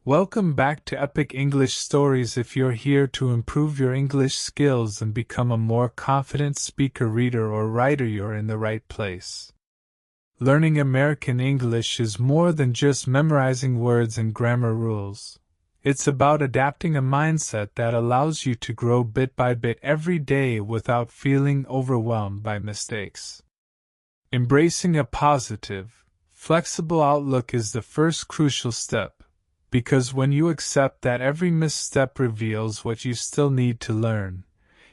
Welcome back to Epic English Stories. If you're here to improve your English skills and become a more confident speaker, reader, or writer, you're in the right place. Learning American English is more than just memorizing words and grammar rules. It's about adapting a mindset that allows you to grow bit by bit every day without feeling overwhelmed by mistakes. Embracing a positive, flexible outlook is the first crucial step. Because when you accept that every misstep reveals what you still need to learn,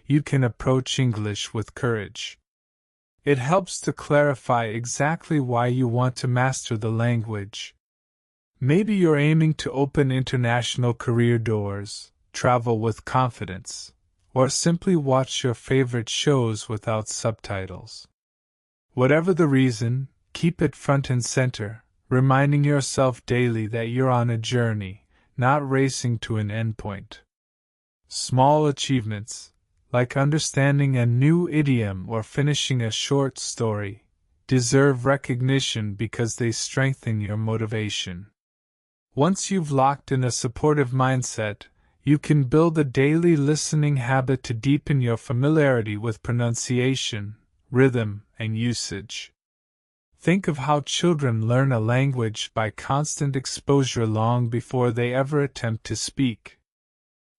you can approach English with courage. It helps to clarify exactly why you want to master the language. Maybe you're aiming to open international career doors, travel with confidence, or simply watch your favorite shows without subtitles. Whatever the reason, keep it front and center, reminding yourself daily that you're on a journey, not racing to an endpoint. Small achievements, like understanding a new idiom or finishing a short story, deserve recognition because they strengthen your motivation. Once you've locked in a supportive mindset, you can build a daily listening habit to deepen your familiarity with pronunciation, rhythm, and usage. Think of how children learn a language by constant exposure long before they ever attempt to speak.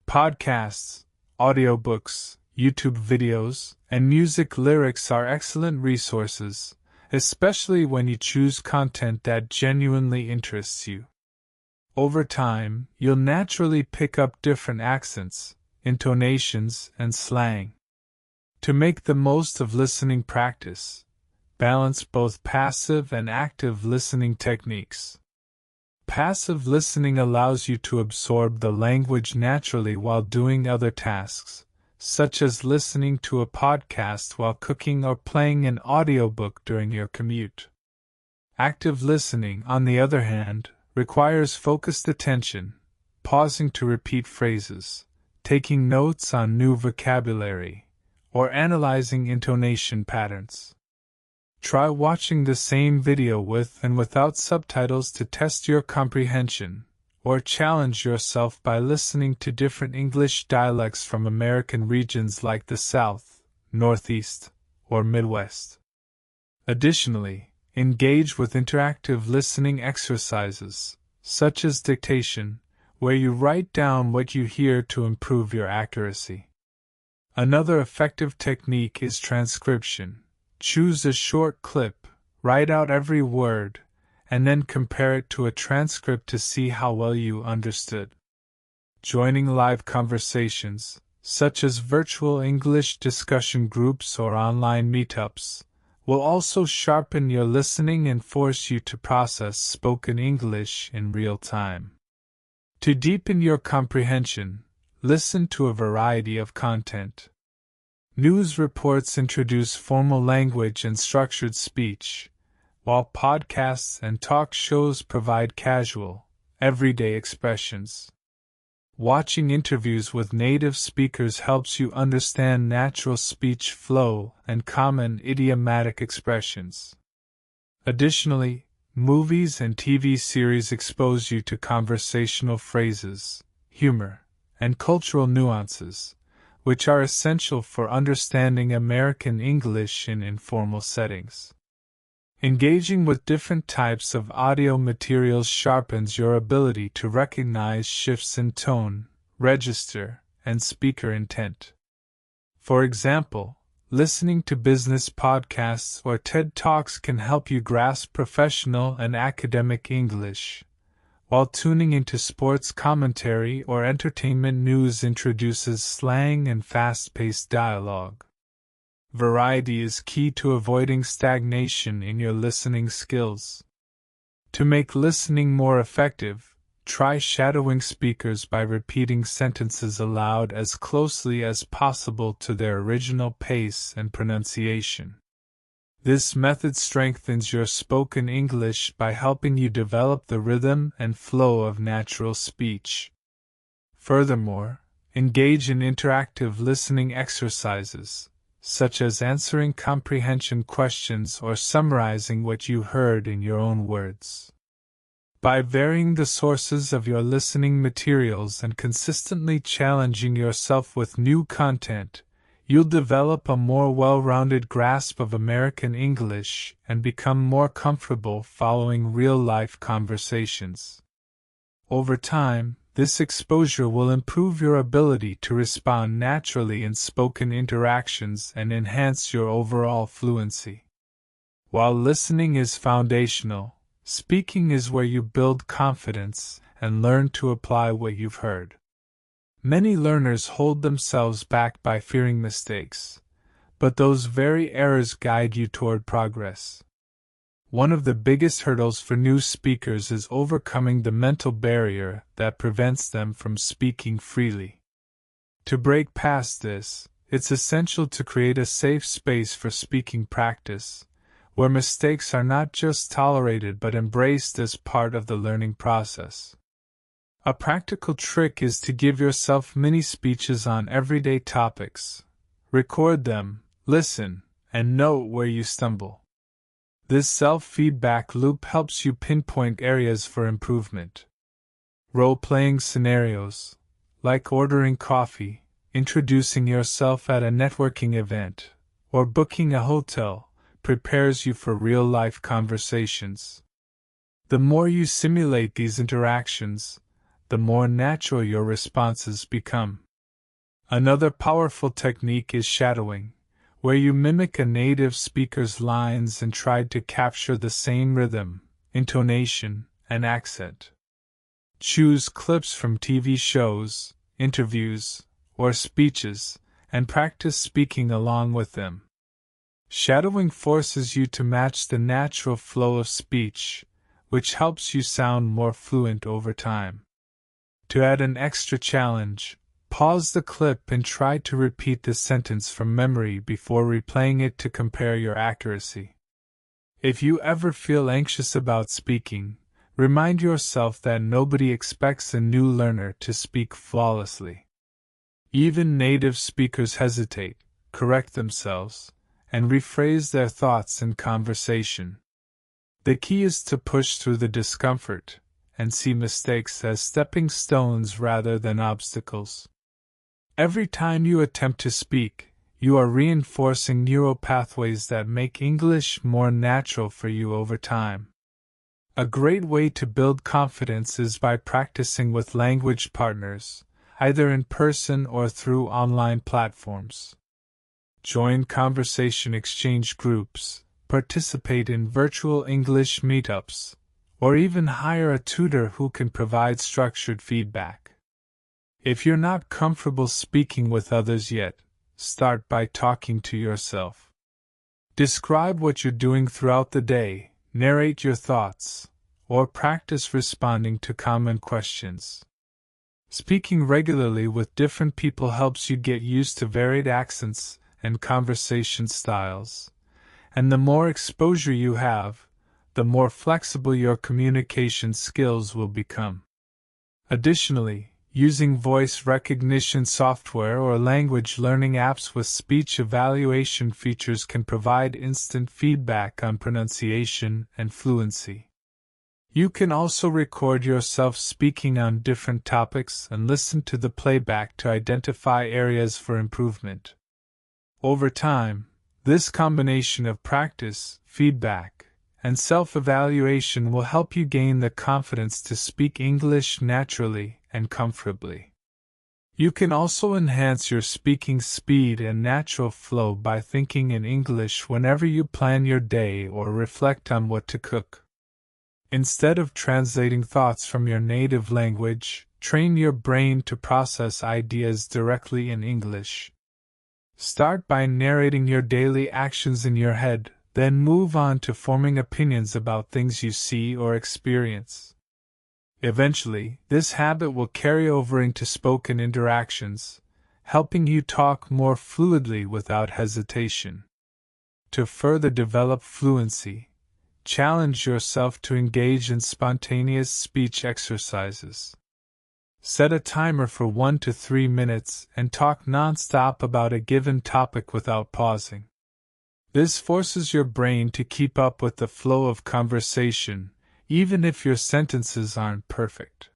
Podcasts, audiobooks, YouTube videos, and music lyrics are excellent resources, especially when you choose content that genuinely interests you. Over time, you'll naturally pick up different accents, intonations, and slang. To make the most of listening practice, balance both passive and active listening techniques. Passive listening allows you to absorb the language naturally while doing other tasks, such as listening to a podcast while cooking or playing an audiobook during your commute. Active listening, on the other hand, requires focused attention, pausing to repeat phrases, taking notes on new vocabulary, or analyzing intonation patterns. Try watching the same video with and without subtitles to test your comprehension, or challenge yourself by listening to different English dialects from American regions like the South, Northeast, or Midwest. Additionally, engage with interactive listening exercises, such as dictation, where you write down what you hear to improve your accuracy. Another effective technique is transcription. Choose a short clip, write out every word, and then compare it to a transcript to see how well you understood. Joining live conversations, such as virtual English discussion groups or online meetups, will also sharpen your listening and force you to process spoken English in real time. To deepen your comprehension, listen to a variety of content. News reports introduce formal language and structured speech, while podcasts and talk shows provide casual, everyday expressions. Watching interviews with native speakers helps you understand natural speech flow and common idiomatic expressions. Additionally, movies and TV series expose you to conversational phrases, humor, and cultural nuances, which are essential for understanding American English in informal settings. Engaging with different types of audio materials sharpens your ability to recognize shifts in tone, register, and speaker intent. For example, listening to business podcasts or TED Talks can help you grasp professional and academic English, while tuning into sports commentary or entertainment news introduces slang and fast-paced dialogue. Variety is key to avoiding stagnation in your listening skills. To make listening more effective, try shadowing speakers by repeating sentences aloud as closely as possible to their original pace and pronunciation. This method strengthens your spoken English by helping you develop the rhythm and flow of natural speech. Furthermore, engage in interactive listening exercises, such as answering comprehension questions or summarizing what you heard in your own words. By varying the sources of your listening materials and consistently challenging yourself with new content, you'll develop a more well-rounded grasp of American English and become more comfortable following real-life conversations. Over time, this exposure will improve your ability to respond naturally in spoken interactions and enhance your overall fluency. While listening is foundational, speaking is where you build confidence and learn to apply what you've heard. Many learners hold themselves back by fearing mistakes, but those very errors guide you toward progress. One of the biggest hurdles for new speakers is overcoming the mental barrier that prevents them from speaking freely. To break past this, it's essential to create a safe space for speaking practice, where mistakes are not just tolerated but embraced as part of the learning process. A practical trick is to give yourself mini speeches on everyday topics. Record them, listen, and note where you stumble. This self-feedback loop helps you pinpoint areas for improvement. Role-playing scenarios, like ordering coffee, introducing yourself at a networking event, or booking a hotel, prepares you for real-life conversations. The more you simulate these interactions, the more natural your responses become. Another powerful technique is shadowing, where you mimic a native speaker's lines and try to capture the same rhythm, intonation, and accent. Choose clips from TV shows, interviews, or speeches, and practice speaking along with them. Shadowing forces you to match the natural flow of speech, which helps you sound more fluent over time. To add an extra challenge, pause the clip and try to repeat the sentence from memory before replaying it to compare your accuracy. If you ever feel anxious about speaking, remind yourself that nobody expects a new learner to speak flawlessly. Even native speakers hesitate, correct themselves, and rephrase their thoughts in conversation. The key is to push through the discomfort and see mistakes as stepping stones rather than obstacles. Every time you attempt to speak, you are reinforcing neural pathways that make English more natural for you over time. A great way to build confidence is by practicing with language partners, either in person or through online platforms. Join conversation exchange groups, participate in virtual English meetups, or even hire a tutor who can provide structured feedback. If you're not comfortable speaking with others yet, start by talking to yourself. Describe what you're doing throughout the day, narrate your thoughts, or practice responding to common questions. Speaking regularly with different people helps you get used to varied accents and conversation styles, and the more exposure you have, the more flexible your communication skills will become. Additionally, using voice recognition software or language learning apps with speech evaluation features can provide instant feedback on pronunciation and fluency. You can also record yourself speaking on different topics and listen to the playback to identify areas for improvement. Over time, this combination of practice, feedback, and self-evaluation will help you gain the confidence to speak English naturally and comfortably. You can also enhance your speaking speed and natural flow by thinking in English whenever you plan your day or reflect on what to cook. Instead of translating thoughts from your native language, train your brain to process ideas directly in English. Start by narrating your daily actions in your head, then move on to forming opinions about things you see or experience. Eventually, this habit will carry over into spoken interactions, helping you talk more fluidly without hesitation. To further develop fluency, challenge yourself to engage in spontaneous speech exercises. Set a timer for 1 to 3 minutes and talk non-stop about a given topic without pausing. This forces your brain to keep up with the flow of conversation, even if your sentences aren't perfect.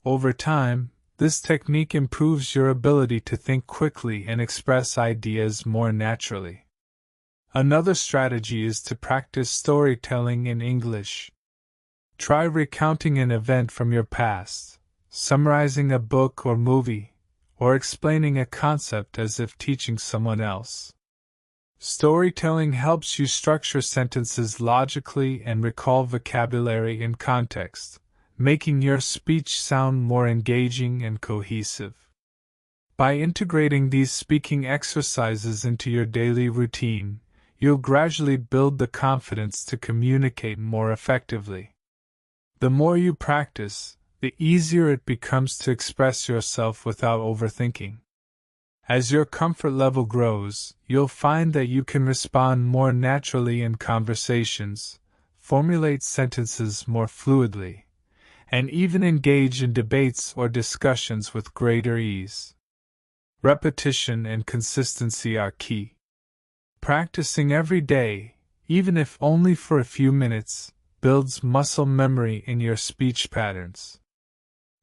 Over time, this technique improves your ability to think quickly and express ideas more naturally. Another strategy is to practice storytelling in English. Try recounting an event from your past, summarizing a book or movie, or explaining a concept as if teaching someone else. Storytelling helps you structure sentences logically and recall vocabulary in context, making your speech sound more engaging and cohesive. By integrating these speaking exercises into your daily routine, you'll gradually build the confidence to communicate more effectively. The more you practice, the easier it becomes to express yourself without overthinking. As your comfort level grows, you'll find that you can respond more naturally in conversations, formulate sentences more fluidly, and even engage in debates or discussions with greater ease. Repetition and consistency are key. Practicing every day, even if only for a few minutes, builds muscle memory in your speech patterns.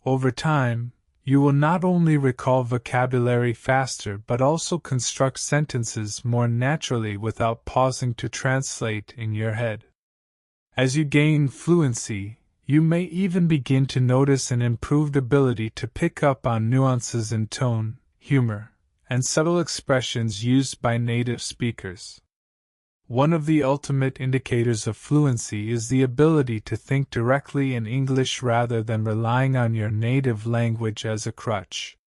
Over time, you will not only recall vocabulary faster but also construct sentences more naturally without pausing to translate in your head. As you gain fluency, you may even begin to notice an improved ability to pick up on nuances in tone, humor, and subtle expressions used by native speakers. One of the ultimate indicators of fluency is the ability to think directly in English rather than relying on your native language as a crutch.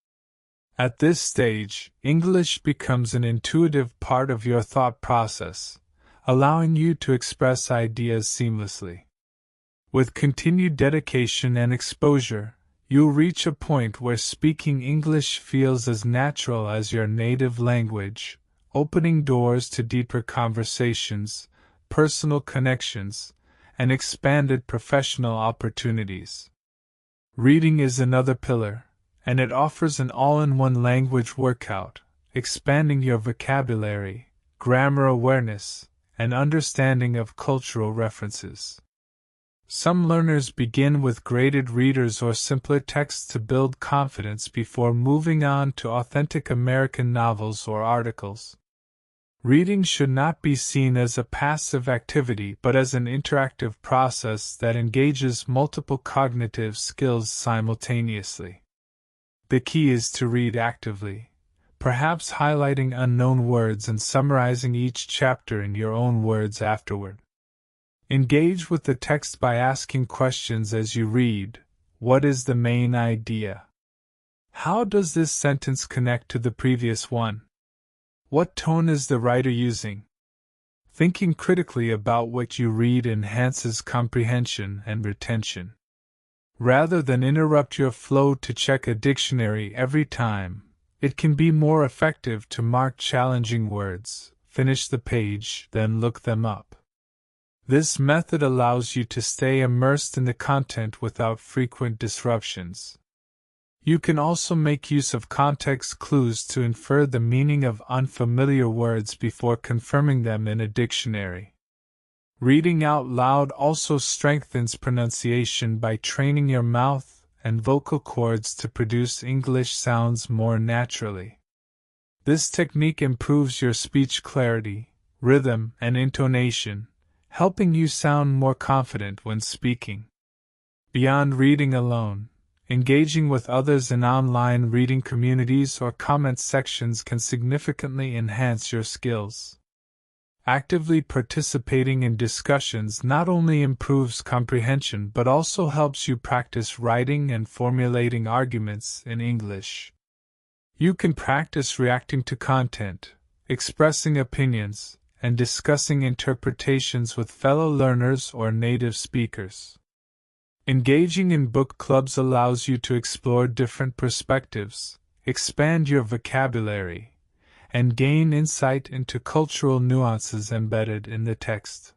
At this stage, English becomes an intuitive part of your thought process, allowing you to express ideas seamlessly. With continued dedication and exposure, you'll reach a point where speaking English feels as natural as your native language, opening doors to deeper conversations, personal connections, and expanded professional opportunities. Reading is another pillar, and it offers an all-in-one language workout, expanding your vocabulary, grammar awareness, and understanding of cultural references. Some learners begin with graded readers or simpler texts to build confidence before moving on to authentic American novels or articles. Reading should not be seen as a passive activity but as an interactive process that engages multiple cognitive skills simultaneously. The key is to read actively, perhaps highlighting unknown words and summarizing each chapter in your own words afterward. Engage with the text by asking questions as you read. What is the main idea? How does this sentence connect to the previous one? What tone is the writer using? Thinking critically about what you read enhances comprehension and retention. Rather than interrupt your flow to check a dictionary every time, it can be more effective to mark challenging words, finish the page, then look them up. This method allows you to stay immersed in the content without frequent disruptions. You can also make use of context clues to infer the meaning of unfamiliar words before confirming them in a dictionary. Reading out loud also strengthens pronunciation by training your mouth and vocal cords to produce English sounds more naturally. This technique improves your speech clarity, rhythm, and intonation, helping you sound more confident when speaking. Beyond reading alone, engaging with others in online reading communities or comment sections can significantly enhance your skills. Actively participating in discussions not only improves comprehension but also helps you practice writing and formulating arguments in English. You can practice reacting to content, expressing opinions, and discussing interpretations with fellow learners or native speakers. Engaging in book clubs allows you to explore different perspectives, expand your vocabulary, and gain insight into cultural nuances embedded in the text.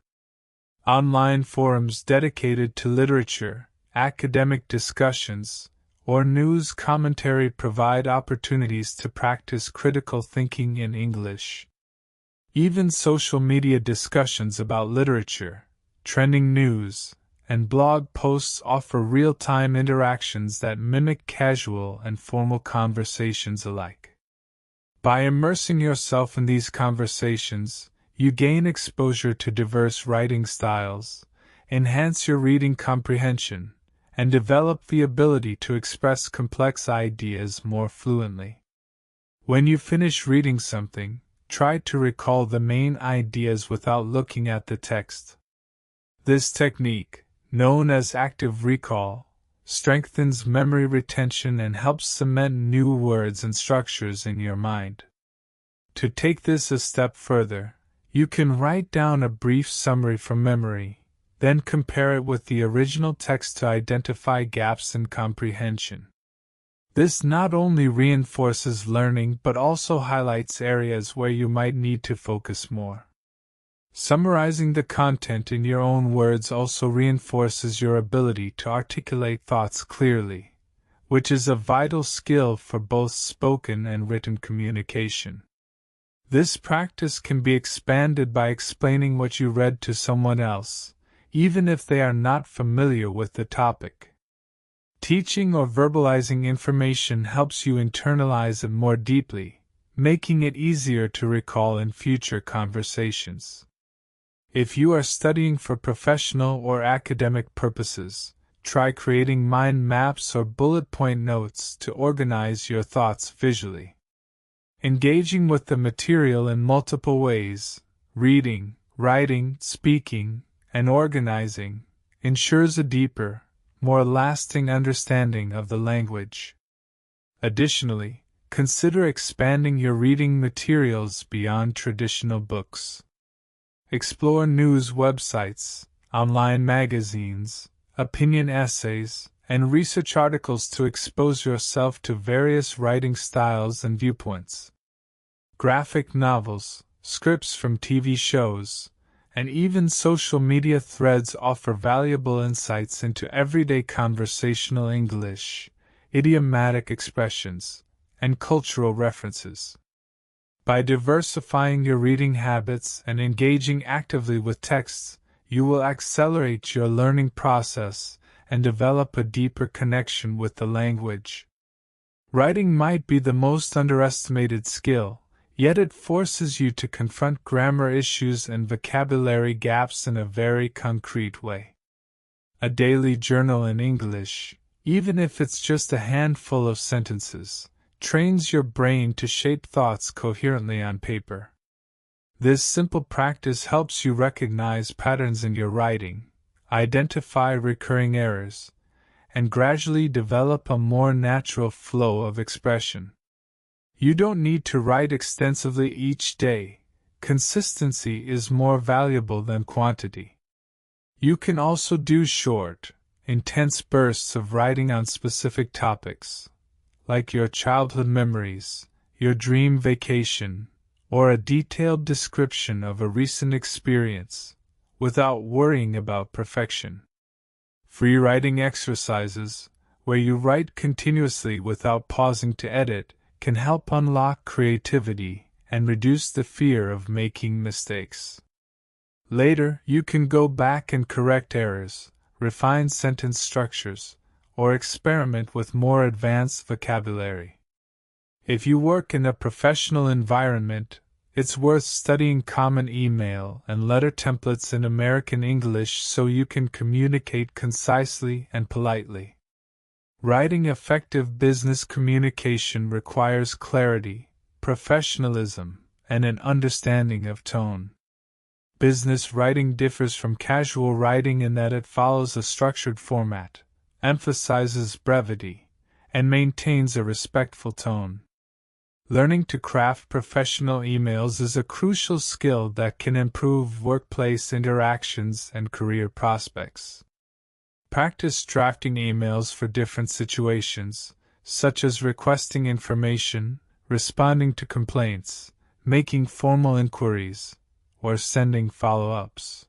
Online forums dedicated to literature, academic discussions, or news commentary provide opportunities to practice critical thinking in English. Even social media discussions about literature, trending news, and blog posts offer real-time interactions that mimic casual and formal conversations alike. By immersing yourself in these conversations, you gain exposure to diverse writing styles, enhance your reading comprehension, and develop the ability to express complex ideas more fluently. When you finish reading something, try to recall the main ideas without looking at the text. This technique, known as active recall, strengthens memory retention and helps cement new words and structures in your mind. To take this a step further, you can write down a brief summary from memory, then compare it with the original text to identify gaps in comprehension. This not only reinforces learning but also highlights areas where you might need to focus more. Summarizing the content in your own words also reinforces your ability to articulate thoughts clearly, which is a vital skill for both spoken and written communication. This practice can be expanded by explaining what you read to someone else, even if they are not familiar with the topic. Teaching or verbalizing information helps you internalize it more deeply, making it easier to recall in future conversations. If you are studying for professional or academic purposes, try creating mind maps or bullet point notes to organize your thoughts visually. Engaging with the material in multiple ways, reading, writing, speaking, and organizing, ensures a deeper, more lasting understanding of the language. Additionally, consider expanding your reading materials beyond traditional books. Explore news websites, online magazines, opinion essays, and research articles to expose yourself to various writing styles and viewpoints. Graphic novels, scripts from TV shows, and even social media threads offer valuable insights into everyday conversational English, idiomatic expressions, and cultural references. By diversifying your reading habits and engaging actively with texts, you will accelerate your learning process and develop a deeper connection with the language. Writing might be the most underestimated skill, yet it forces you to confront grammar issues and vocabulary gaps in a very concrete way. A daily journal in English, even if it's just a handful of sentences, trains your brain to shape thoughts coherently on paper. This simple practice helps you recognize patterns in your writing, identify recurring errors, and gradually develop a more natural flow of expression. You don't need to write extensively each day. Consistency is more valuable than quantity. You can also do short, intense bursts of writing on specific topics, like your childhood memories, your dream vacation, or a detailed description of a recent experience, without worrying about perfection. Free writing exercises, where you write continuously without pausing to edit, can help unlock creativity and reduce the fear of making mistakes. Later, you can go back and correct errors, refine sentence structures, or experiment with more advanced vocabulary. If you work in a professional environment, it's worth studying common email and letter templates in American English so you can communicate concisely and politely. Writing effective business communication requires clarity, professionalism, and an understanding of tone. Business writing differs from casual writing in that it follows a structured format, emphasizes brevity, and maintains a respectful tone. Learning to craft professional emails is a crucial skill that can improve workplace interactions and career prospects. Practice drafting emails for different situations, such as requesting information, responding to complaints, making formal inquiries, or sending follow-ups.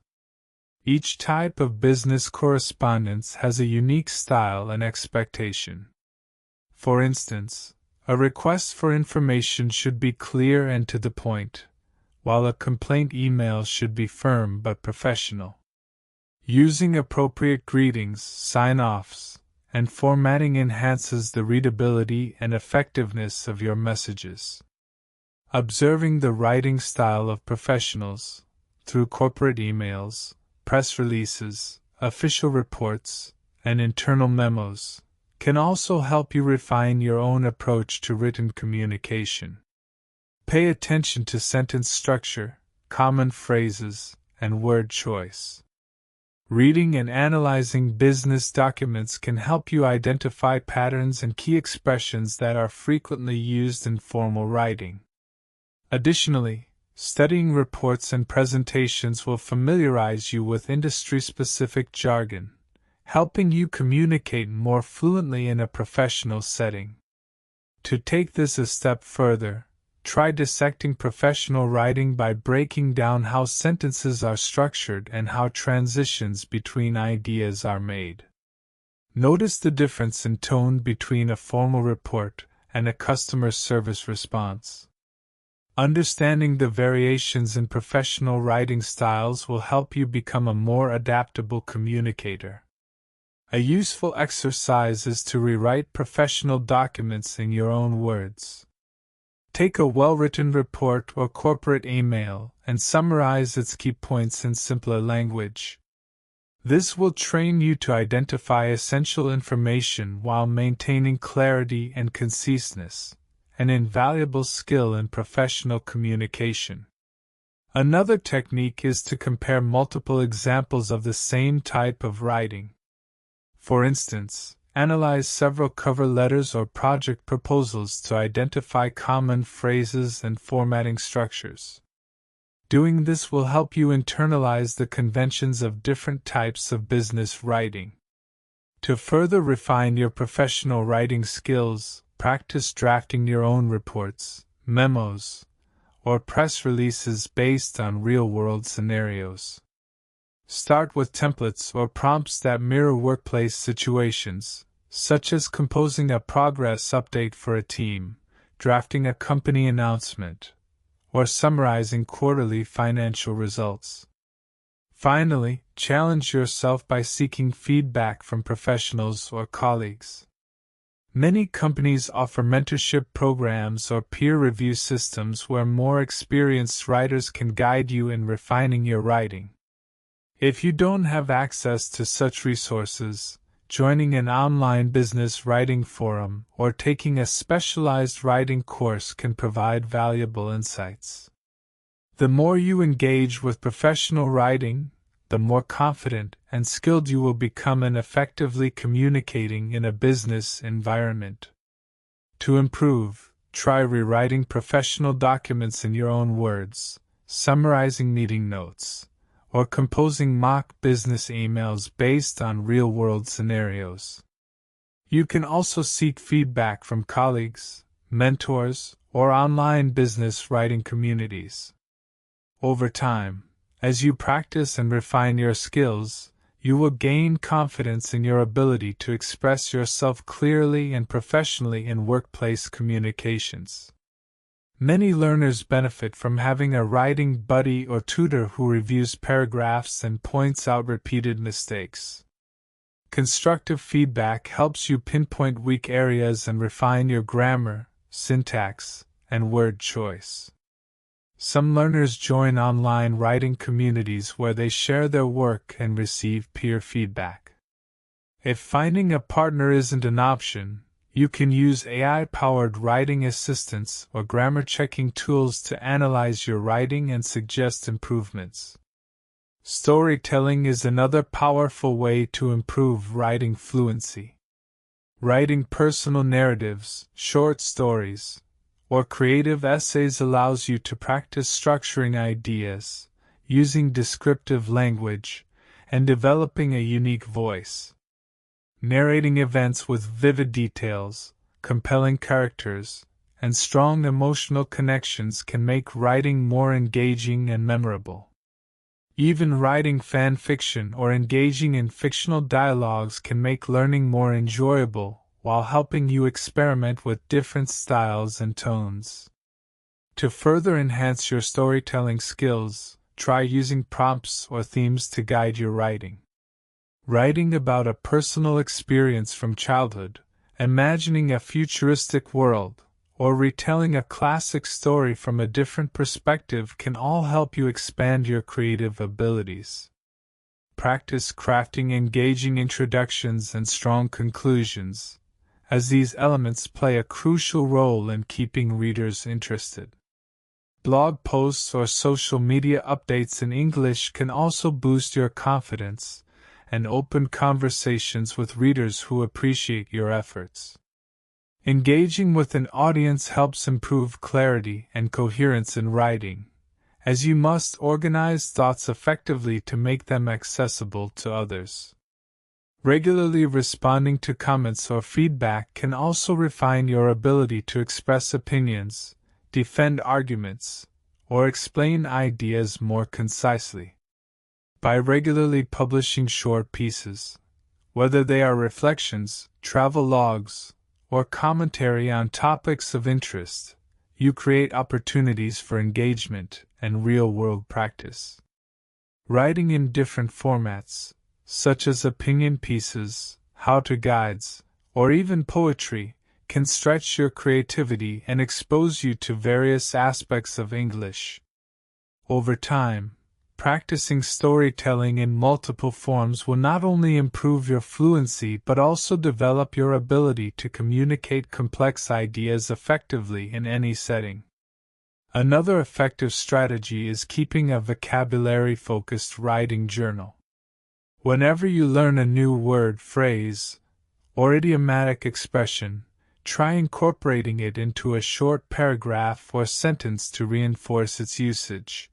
Each type of business correspondence has a unique style and expectation. For instance, a request for information should be clear and to the point, while a complaint email should be firm but professional. Using appropriate greetings, sign-offs, and formatting enhances the readability and effectiveness of your messages. Observing the writing style of professionals, through corporate emails, press releases, official reports, and internal memos, can also help you refine your own approach to written communication. Pay attention to sentence structure, common phrases, and word choice. Reading and analyzing business documents can help you identify patterns and key expressions that are frequently used in formal writing. Additionally, studying reports and presentations will familiarize you with industry-specific jargon, helping you communicate more fluently in a professional setting. To take this a step further, try dissecting professional writing by breaking down how sentences are structured and how transitions between ideas are made. Notice the difference in tone between a formal report and a customer service response. Understanding the variations in professional writing styles will help you become a more adaptable communicator. A useful exercise is to rewrite professional documents in your own words. Take a well-written report or corporate email and summarize its key points in simpler language. This will train you to identify essential information while maintaining clarity and conciseness, an invaluable skill in professional communication. Another technique is to compare multiple examples of the same type of writing. For instance, analyze several cover letters or project proposals to identify common phrases and formatting structures. Doing this will help you internalize the conventions of different types of business writing. To further refine your professional writing skills, practice drafting your own reports, memos, or press releases based on real-world scenarios. Start with templates or prompts that mirror workplace situations, such as composing a progress update for a team, drafting a company announcement, or summarizing quarterly financial results. Finally, challenge yourself by seeking feedback from professionals or colleagues. Many companies offer mentorship programs or peer review systems where more experienced writers can guide you in refining your writing. If you don't have access to such resources, joining an online business writing forum or taking a specialized writing course can provide valuable insights. The more you engage with professional writing, the more confident and skilled you will become in effectively communicating in a business environment. To improve, try rewriting professional documents in your own words, summarizing meeting notes, or composing mock business emails based on real-world scenarios. You can also seek feedback from colleagues, mentors, or online business writing communities. Over time, as you practice and refine your skills, you will gain confidence in your ability to express yourself clearly and professionally in workplace communications. Many learners benefit from having a writing buddy or tutor who reviews paragraphs and points out repeated mistakes. Constructive feedback helps you pinpoint weak areas and refine your grammar, syntax, and word choice. Some learners join online writing communities where they share their work and receive peer feedback. If finding a partner isn't an option, you can use AI-powered writing assistants or grammar-checking tools to analyze your writing and suggest improvements. Storytelling is another powerful way to improve writing fluency. Writing personal narratives, short stories, or creative essays allows you to practice structuring ideas, using descriptive language, and developing a unique voice. Narrating events with vivid details, compelling characters, and strong emotional connections can make writing more engaging and memorable. Even writing fan fiction or engaging in fictional dialogues can make learning more enjoyable, while helping you experiment with different styles and tones. To further enhance your storytelling skills, try using prompts or themes to guide your writing. Writing about a personal experience from childhood, imagining a futuristic world, or retelling a classic story from a different perspective can all help you expand your creative abilities. Practice crafting engaging introductions and strong conclusions, as these elements play a crucial role in keeping readers interested. Blog posts or social media updates in English can also boost your confidence and open conversations with readers who appreciate your efforts. Engaging with an audience helps improve clarity and coherence in writing, as you must organize thoughts effectively to make them accessible to others. Regularly responding to comments or feedback can also refine your ability to express opinions, defend arguments, or explain ideas more concisely. By regularly publishing short pieces, whether they are reflections, travel logs, or commentary on topics of interest, you create opportunities for engagement and real-world practice. Writing in different formats, such as opinion pieces, how-to guides, or even poetry, can stretch your creativity and expose you to various aspects of English. Over time, practicing storytelling in multiple forms will not only improve your fluency but also develop your ability to communicate complex ideas effectively in any setting. Another effective strategy is keeping a vocabulary-focused writing journal. Whenever you learn a new word, phrase, or idiomatic expression, try incorporating it into a short paragraph or sentence to reinforce its usage.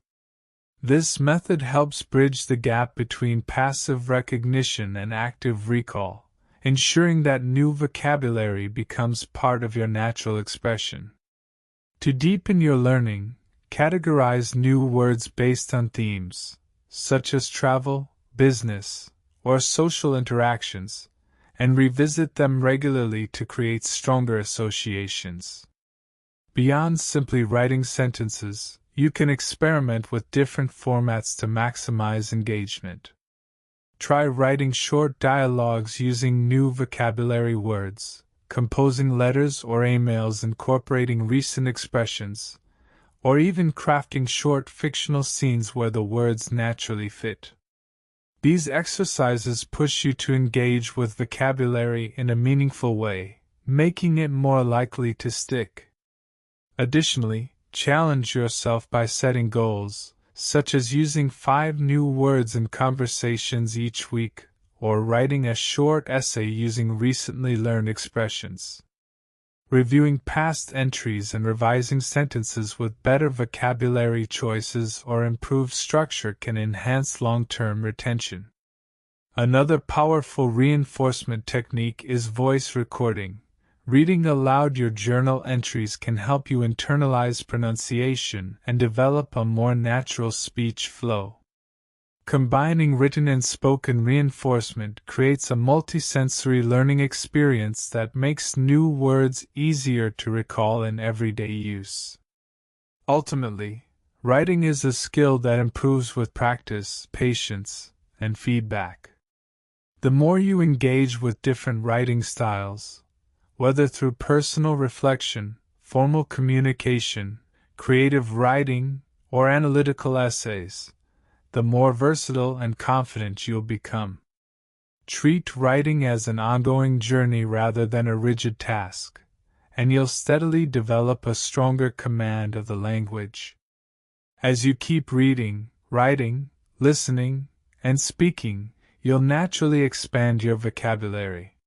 This method helps bridge the gap between passive recognition and active recall, ensuring that new vocabulary becomes part of your natural expression. To deepen your learning, categorize new words based on themes, such as travel, business, or social interactions, and revisit them regularly to create stronger associations. Beyond simply writing sentences, you can experiment with different formats to maximize engagement. Try writing short dialogues using new vocabulary words, composing letters or emails incorporating recent expressions, or even crafting short fictional scenes where the words naturally fit. These exercises push you to engage with vocabulary in a meaningful way, making it more likely to stick. Additionally, challenge yourself by setting goals, such as using 5 new words in conversations each week, or writing a short essay using recently learned expressions. Reviewing past entries and revising sentences with better vocabulary choices or improved structure can enhance long-term retention. Another powerful reinforcement technique is voice recording. Reading aloud your journal entries can help you internalize pronunciation and develop a more natural speech flow. Combining written and spoken reinforcement creates a multisensory learning experience that makes new words easier to recall in everyday use. Ultimately, writing is a skill that improves with practice, patience, and feedback. The more you engage with different writing styles, whether through personal reflection, formal communication, creative writing, or analytical essays, the more versatile and confident you'll become. Treat writing as an ongoing journey rather than a rigid task, and you'll steadily develop a stronger command of the language. As you keep reading, writing, listening, and speaking, you'll naturally expand your vocabulary.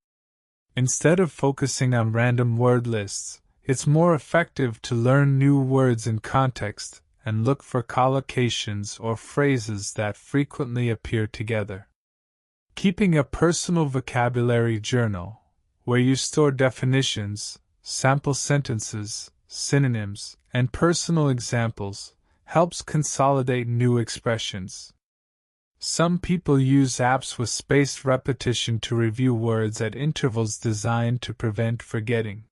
Instead of focusing on random word lists, it's more effective to learn new words in context and look for collocations or phrases that frequently appear together. Keeping a personal vocabulary journal, where you store definitions, sample sentences, synonyms, and personal examples, helps consolidate new expressions. Some people use apps with spaced repetition to review words at intervals designed to prevent forgetting.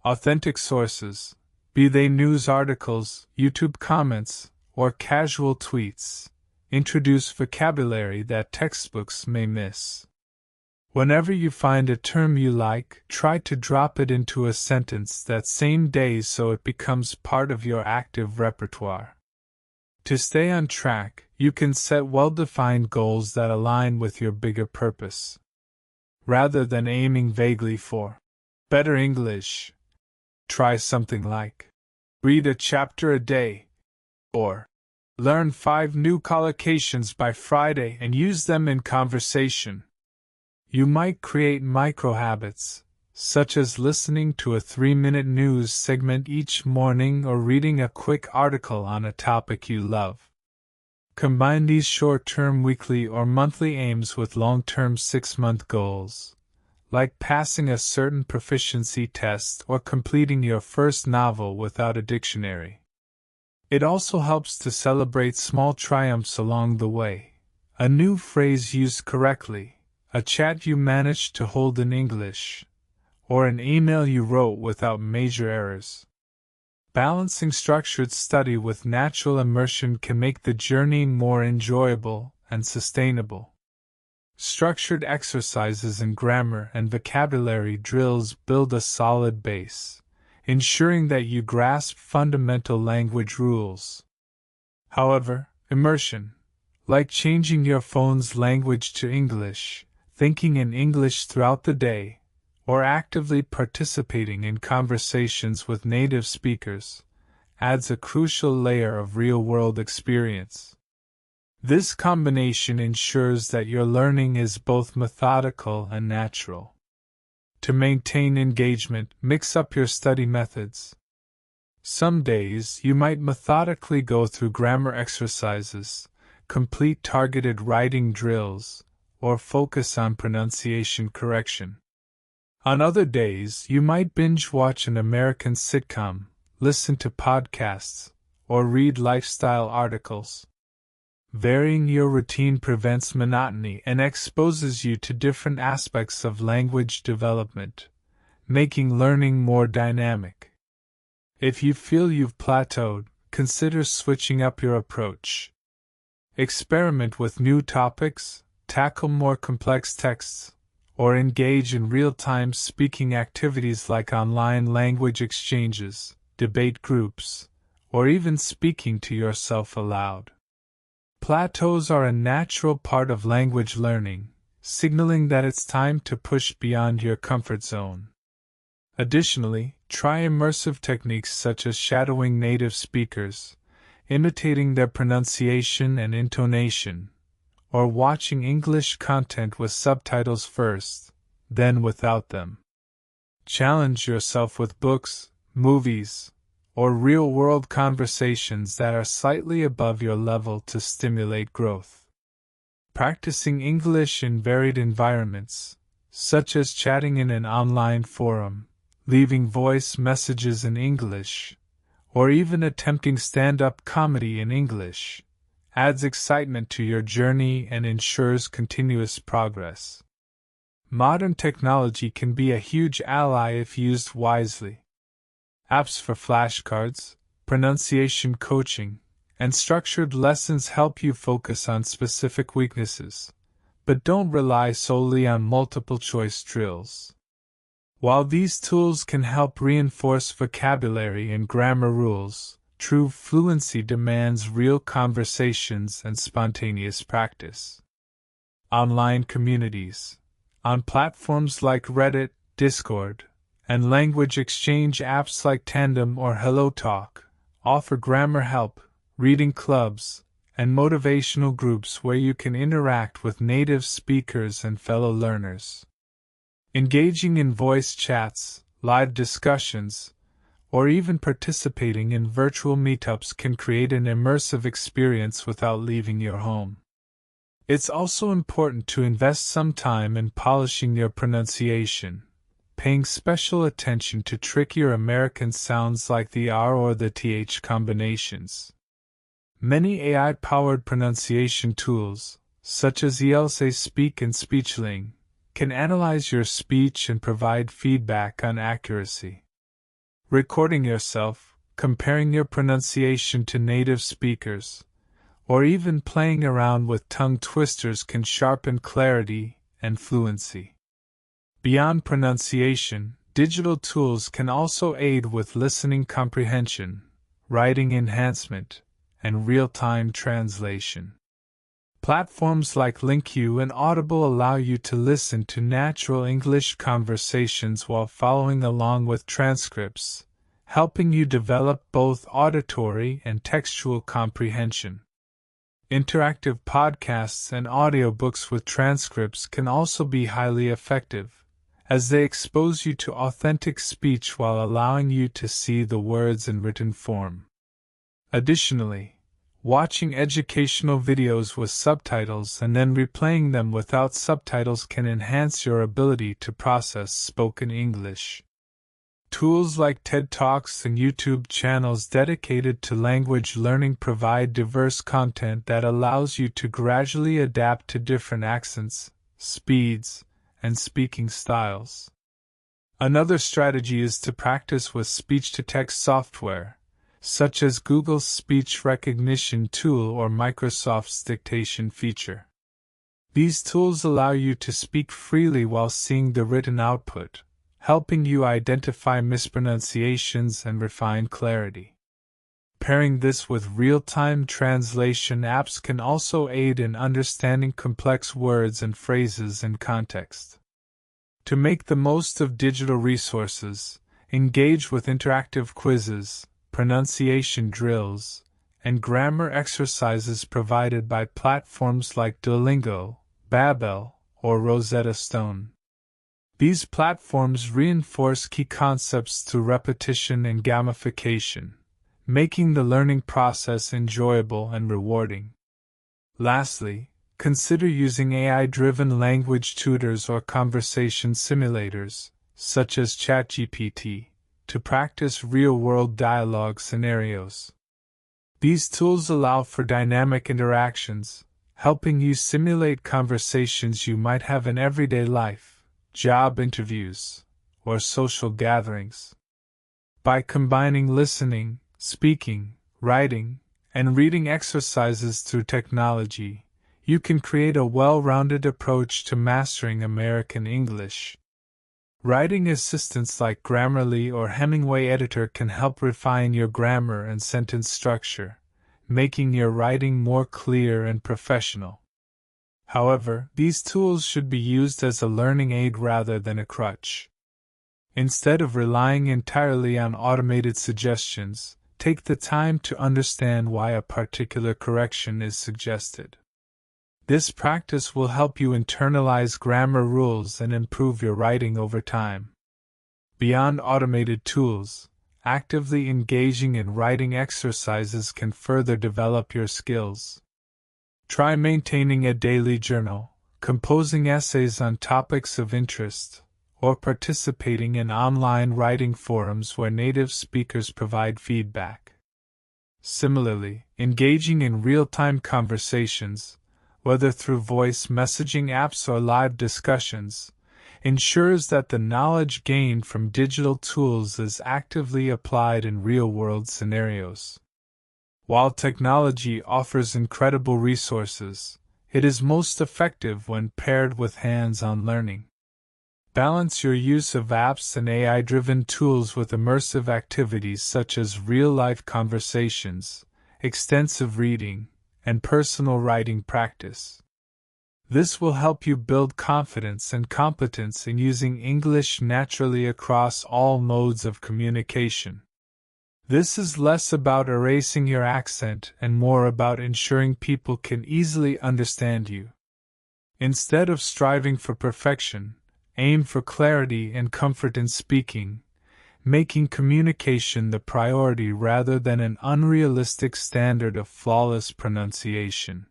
Authentic sources, be they news articles, YouTube comments, or casual tweets, introduce vocabulary that textbooks may miss. Whenever you find a term you like, try to drop it into a sentence that same day so it becomes part of your active repertoire. To stay on track, you can set well-defined goals that align with your bigger purpose. Rather than aiming vaguely for better English, try something like read a chapter a day, or learn 5 new collocations by Friday and use them in conversation. You might create micro-habits, such as listening to a 3-minute news segment each morning or reading a quick article on a topic you love. Combine these short-term weekly or monthly aims with long-term 6-month goals, like passing a certain proficiency test or completing your first novel without a dictionary. It also helps to celebrate small triumphs along the way, a new phrase used correctly, a chat you managed to hold in English, or an email you wrote without major errors. Balancing structured study with natural immersion can make the journey more enjoyable and sustainable. Structured exercises in grammar and vocabulary drills build a solid base, ensuring that you grasp fundamental language rules. However, immersion, like changing your phone's language to English, thinking in English throughout the day, or actively participating in conversations with native speakers, adds a crucial layer of real-world experience. This combination ensures that your learning is both methodical and natural. To maintain engagement, mix up your study methods. Some days you might methodically go through grammar exercises, complete targeted writing drills, or focus on pronunciation correction. On other days, you might binge-watch an American sitcom, listen to podcasts, or read lifestyle articles. Varying your routine prevents monotony and exposes you to different aspects of language development, making learning more dynamic. If you feel you've plateaued, consider switching up your approach. Experiment with new topics, tackle more complex texts, or engage in real-time speaking activities like online language exchanges, debate groups, or even speaking to yourself aloud. Plateaus are a natural part of language learning, signaling that it's time to push beyond your comfort zone. Additionally, try immersive techniques such as shadowing native speakers, imitating their pronunciation and intonation, or watching English content with subtitles first, then without them. Challenge yourself with books, movies, or real-world conversations that are slightly above your level to stimulate growth. Practicing English in varied environments, such as chatting in an online forum, leaving voice messages in English, or even attempting stand-up comedy in English, adds excitement to your journey and ensures continuous progress. Modern technology can be a huge ally if used wisely. Apps for flashcards, pronunciation coaching, and structured lessons help you focus on specific weaknesses, but don't rely solely on multiple-choice drills. While these tools can help reinforce vocabulary and grammar rules, true fluency demands real conversations and spontaneous practice. Online communities, on platforms like Reddit, Discord, and language exchange apps like Tandem or HelloTalk, offer grammar help, reading clubs, and motivational groups where you can interact with native speakers and fellow learners. Engaging in voice chats, live discussions, or even participating in virtual meetups can create an immersive experience without leaving your home. It's also important to invest some time in polishing your pronunciation, paying special attention to trickier American sounds like the R or the TH combinations. Many AI-powered pronunciation tools, such as ELSA Speak and SpeechLing, can analyze your speech and provide feedback on accuracy. Recording yourself, comparing your pronunciation to native speakers, or even playing around with tongue twisters can sharpen clarity and fluency. Beyond pronunciation, digital tools can also aid with listening comprehension, writing enhancement, and real-time translation. Platforms like LinkU and Audible allow you to listen to natural English conversations while following along with transcripts, helping you develop both auditory and textual comprehension. Interactive podcasts and audiobooks with transcripts can also be highly effective, as they expose you to authentic speech while allowing you to see the words in written form. Additionally, watching educational videos with subtitles and then replaying them without subtitles can enhance your ability to process spoken English. Tools like TED Talks and YouTube channels dedicated to language learning provide diverse content that allows you to gradually adapt to different accents, speeds, and speaking styles. Another strategy is to practice with speech-to-text software, such as Google's speech recognition tool or Microsoft's dictation feature. These tools allow you to speak freely while seeing the written output, helping you identify mispronunciations and refine clarity. Pairing this with real-time translation apps can also aid in understanding complex words and phrases in context. To make the most of digital resources, engage with interactive quizzes, pronunciation drills, and grammar exercises provided by platforms like Duolingo, Babbel, or Rosetta Stone. These platforms reinforce key concepts through repetition and gamification, making the learning process enjoyable and rewarding. Lastly, consider using AI-driven language tutors or conversation simulators, such as ChatGPT, to practice real-world dialogue scenarios. These tools allow for dynamic interactions, helping you simulate conversations you might have in everyday life, job interviews, or social gatherings. By combining listening, speaking, writing, and reading exercises through technology, you can create a well-rounded approach to mastering American English. Writing assistants like Grammarly or Hemingway Editor can help refine your grammar and sentence structure, making your writing more clear and professional. However, these tools should be used as a learning aid rather than a crutch. Instead of relying entirely on automated suggestions, take the time to understand why a particular correction is suggested. This practice will help you internalize grammar rules and improve your writing over time. Beyond automated tools, actively engaging in writing exercises can further develop your skills. Try maintaining a daily journal, composing essays on topics of interest, or participating in online writing forums where native speakers provide feedback. Similarly, engaging in real-time conversations, whether through voice messaging apps or live discussions, ensures that the knowledge gained from digital tools is actively applied in real-world scenarios. While technology offers incredible resources, it is most effective when paired with hands-on learning. Balance your use of apps and AI-driven tools with immersive activities such as real-life conversations, extensive reading, and personal writing practice. This will help you build confidence and competence in using English naturally across all modes of communication. This is less about erasing your accent and more about ensuring people can easily understand you. Instead of striving for perfection, aim for clarity and comfort in speaking, making communication the priority rather than an unrealistic standard of flawless pronunciation.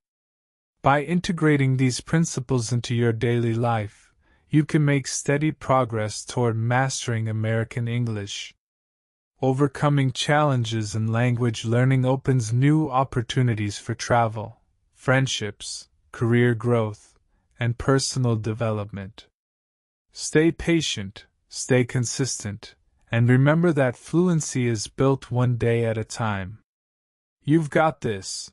By integrating these principles into your daily life, you can make steady progress toward mastering American English. Overcoming challenges in language learning opens new opportunities for travel, friendships, career growth, and personal development. Stay patient, stay consistent, and remember that fluency is built one day at a time. You've got this.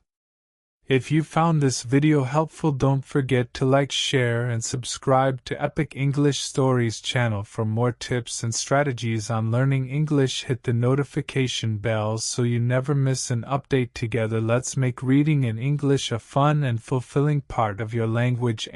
If you found this video helpful, don't forget to like, share, and subscribe to Epic English Stories channel for more tips and strategies on learning English. Hit the notification bell so you never miss an update. Together, let's make reading in English a fun and fulfilling part of your language.